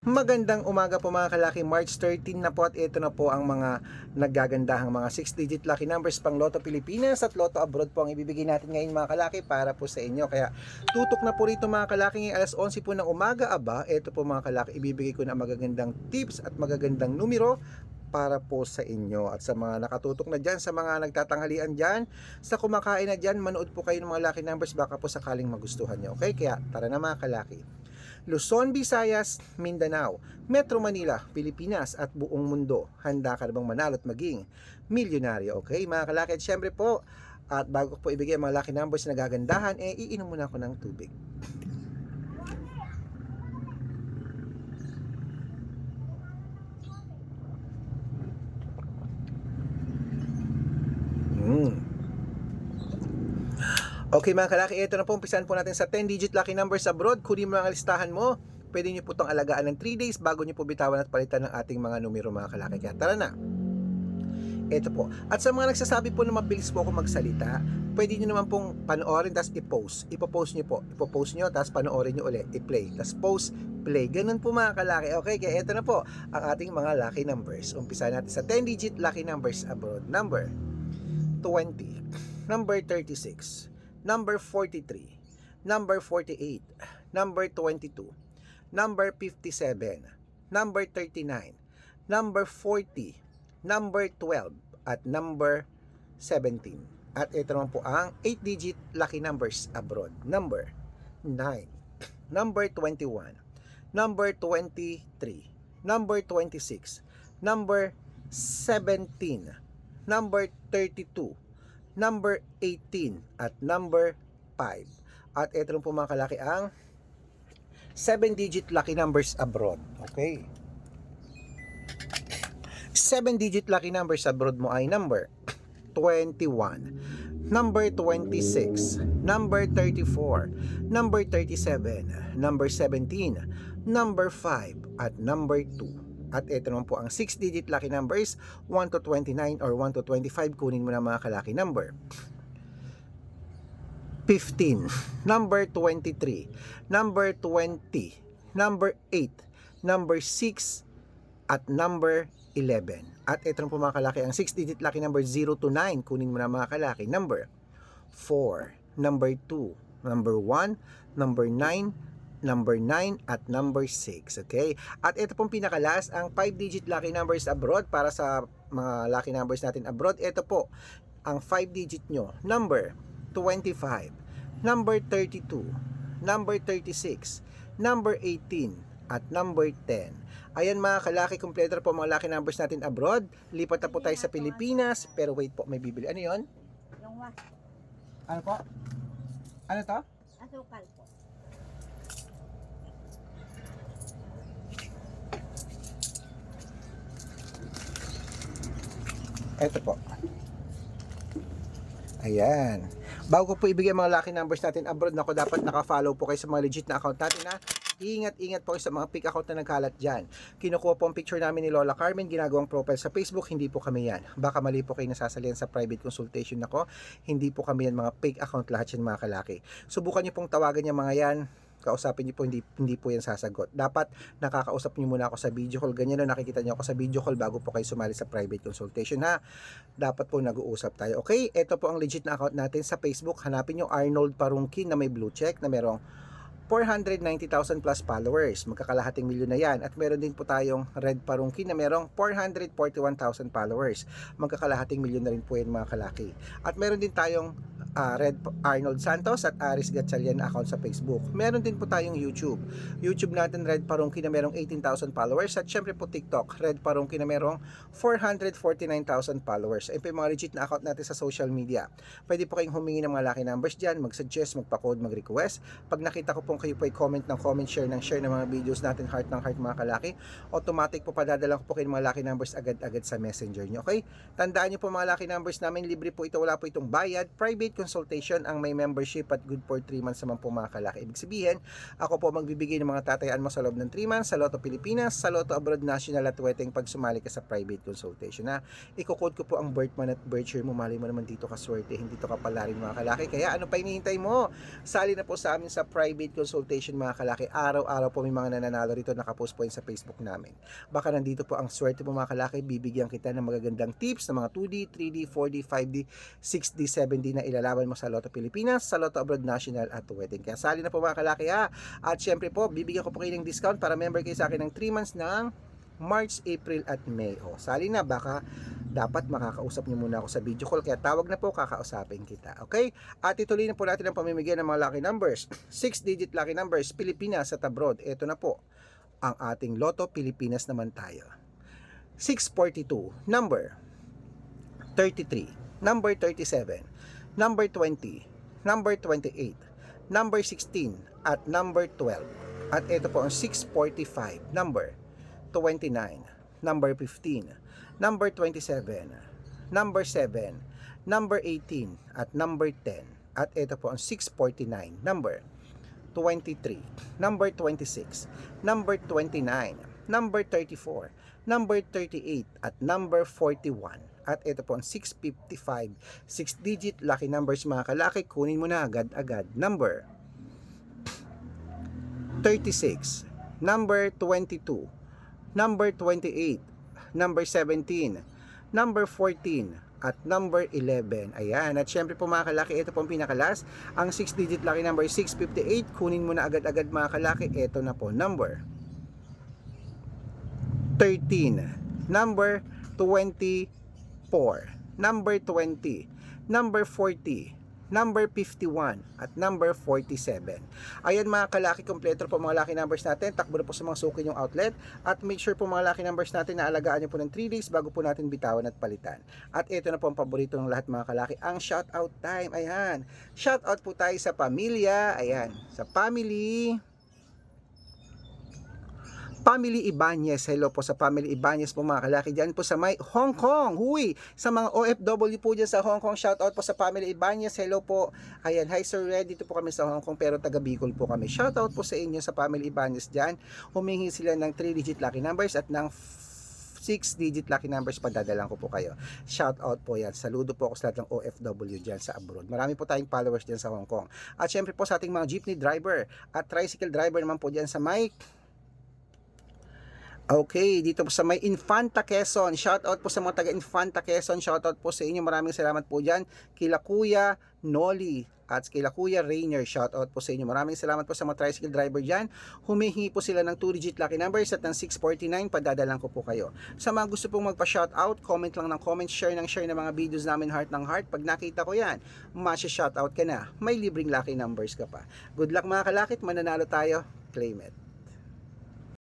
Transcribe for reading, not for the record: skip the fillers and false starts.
Magandang umaga po mga kalaki, March 13 na po at ito na po ang mga naggagandahang mga 6-digit lucky numbers pang Lotto Pilipinas at Lotto Abroad po ang ibibigay natin ngayon mga kalaki para po sa inyo. Kaya tutok na po rito mga kalaki ngayong alas 11 po ng umaga. Aba, ito po mga kalaki, ibibigay ko na magagandang tips at magagandang numero para po sa inyo. At sa mga nakatutok na dyan, sa mga nagtatanghalian dyan, sa kumakain na dyan, manood po kayo ng mga lucky numbers baka po sakaling magustuhan nyo. Okay, kaya tara na mga kalaki. Luzon, Visayas, Mindanao, Metro Manila, Pilipinas at buong mundo. Handa ka na bang manalo at maging milyonaryo? Okay, mga kalaki, at syempre po, at bago ko po ibigay ang mga lucky numbers na nagagandahan, iinom muna ako ng tubig. Okay mga kalaki, ito na po, umpisahan po natin sa 10-digit lucky numbers abroad. Kunin mo ang listahan mo. Pwede nyo po itong alagaan ng 3 days bago nyo po bitawan at palitan ng ating mga numero mga kalaki. Kaya tara na. Ito po. At sa mga nagsasabi po na mabilis po ako magsalita, pwede nyo naman pong panoorin tapos i-post. Ipopost nyo po. Ipopost nyo tapos panoorin nyo ulit. I-play. Tapos post, play. Ganun po mga kalaki. Okay, kaya ito na po ang ating mga lucky numbers. Umpisahan natin sa 10-digit lucky numbers abroad. Number 20. Number 36. Number 43, number 48, number 22, number 57, number 39, number 40, number 12, at number 17. At ito naman po ang 8-digit lucky numbers abroad. Number 9, number 21, number 23, number 26, number 17, number 32, number 18 at number 5. At ito rin po mga kalaki ang 7-digit lucky numbers abroad. Okay. 7-digit lucky numbers abroad mo ay number 21, number 26, number 34, number 37, number 17, number 5 at number 2. At ito naman po ang 6-digit lucky numbers 1 to 29 or 1 to 25. Kunin mo na mga kalaki. Number 15, number 23, number 20, number 8, number 6 at number 11. At ito naman po mga kalaki ang 6-digit lucky number 0 to 9. Kunin mo na mga kalaki. Number 4, number 2, number 1, number 9, number 9 at number 6. Okay? At ito pong pinakalas ang 5-digit lucky numbers abroad para sa mga lucky numbers natin abroad. Ito po ang 5-digit nyo. Number 25, number 32, number 36, number 18 at number 10. Ayan mga kalaki, kompleto po mga lucky numbers natin abroad. Lipat na po tayo sa Pilipinas. Pero wait po, may bibili. Ano yon? Yung was, Ano po? Ano to? asukal po. Ito po. Ayan. Bago ko po ibigay mga lucky numbers natin abroad, nako dapat naka-follow po kayo sa mga legit na account natin ha. Ingat-ingat po kayo sa mga fake account na nagkalat dyan. Kinukuha po ang picture namin ni Lola Carmen, ginagawang profile sa Facebook, hindi po kami yan. Baka mali po kayo nasasalihan sa private consultation nako. Hindi po kami yan, mga fake account lahat yan mga kalaki. Subukan niyo pong tawagan yung mga yan. Kausapin niyo po, hindi po yan sasagot. Dapat nakakausap niyo muna ako sa video call. Ganyan na nakikita niyo ako sa video call bago po kayo sumali sa private consultation ha. Dapat po nag-uusap tayo. Okay, ito po ang legit na account natin sa Facebook. Hanapin niyo Arnold Parungkin na may blue check na merong 490,000 plus followers. Magkakalahating milyon na yan. At meron din po tayong Red Parungkin na merong 441,000 followers. Magkakalahating milyon na rin po yan mga kalaki. At meron din tayong Red Arnold Santos at Aris Gatchalian na account sa Facebook. Meron din po tayong YouTube. YouTube natin Red Parungkin na merong 18,000 followers. At syempre po TikTok, Red Parungkin na merong 449,000 followers. Ayun po yung mga legit na account natin sa social media. Pwede po kayong humingi ng mga lucky numbers dyan, mag-suggest, magpa-code, mag-request. Pag nakita ko pong kayo po ay comment ng comment, share ng mga videos natin, heart ng heart mga kalaki, automatic po padadala ko po kayo ng mga lucky numbers agad-agad sa messenger nyo. Okay? Tandaan nyo po mga lucky numbers namin, libre po ito, wala po itong bayad, private consultation ang may membership at good for 3 months naman po mga kalaki. Ibig sabihin, ako po magbibigay ng mga tatayaan mo sa loob ng 3 months sa Lotto Pilipinas, sa Lotto Abroad National at Weteng pag sumali ka sa private consultation. Iko-code ko po ang birth month at birth year mo. Mali mo naman dito ka swerte, hindi to kapala rin mga kalaki. Kaya ano pa hinihintay mo? Sali na po sa amin sa private consultation mga kalaki. Araw-araw po may mga nananalo rito, nakapost po yun sa Facebook namin. Baka nandito po ang swerte mo mga kalaki, bibigyan kita ng magagandang tips ng mga 2D, 3D, 4D, 5D, 6D, 7D na ilalaban mo sa Lotto Pilipinas, sa Lotto Abroad National at Weteng. Kaya sali na po mga kalaki At syempre po, bibigyan ko po kayo ng discount para member kayo sa akin ng 3 months ng March, April at May. Sali na, baka dapat makakausap niyo muna ako sa video call, kaya tawag na po, kakausapin kita. Okay? At ituloy na po natin ang pamimigay ng mga lucky numbers. 6-digit lucky numbers, Pilipinas at abroad. Ito na po ang ating Lotto Pilipinas naman tayo. 642, number 33, number 37, number 20, number 28, number 16, at number 12. At ito po ang 645, number 29, number 15, number 27, number 7, number 18, at number 10. At ito po ang 649, number 23, number 26, number 29, number 34, number 38, at number 41. At ito po ang 655, 6-digit lucky numbers mga kalaki. Kunin mo na agad-agad. Number 36, number 22, number 28, number 17, number 14, at number 11. Ayan. At syempre po mga kalaki, ito po ang pinakalas. Ang 6-digit lucky number 658. Kunin mo na agad-agad mga kalaki. Ito na po. Number 13, number 24, number 20, number 40, number 51, at number 47. Ayan mga kalaki, kompleto po mga lucky numbers natin. Takbo na po sa mga suki yung outlet. At make sure po mga lucky numbers natin na alagaan nyo po ng 3 days bago po natin bitawan at palitan. At ito na po ang paborito ng lahat mga kalaki, ang shoutout time. Ayan. Shoutout po tayo sa pamilya. Ayan. Sa family Ibanez. Hello po sa family Ibanez po mga kalaki dyan po sa may Hong Kong. Huy! Sa mga OFW po dyan sa Hong Kong, shout out po sa family Ibanez. Hello po. Ayan, hi sir, ready to po kami sa Hong Kong pero taga Bicol po kami. Shout out po sa inyo sa family Ibanez dyan. Humingi sila ng 3-digit lucky numbers at ng 6-digit lucky numbers, padadalang ko po kayo. Shout out po yan. Saludo po ako sa lahat ng OFW dyan sa abroad. Marami po tayong followers dyan sa Hong Kong. At syempre po sa ating mga jeepney driver at tricycle driver naman po dyan sa may dito po sa may Infanta Quezon. Shoutout po sa mga taga Infanta Quezon. Shoutout po sa inyo. Maraming salamat po dyan. Kila Kuya Noli at kila Kuya Rainier. Shoutout po sa inyo. Maraming salamat po sa mga tricycle driver dyan. Humihingi po sila ng 2-digit lucky numbers at ng 649. Padadalang ko po kayo. Sa mga gusto pong magpa-shoutout, comment lang ng comment, share ng mga videos namin heart ng heart. Pag nakita ko yan, masya-shoutout ka na. May libreng lucky numbers ka pa. Good luck mga kalakit. Mananalo tayo. Claim it.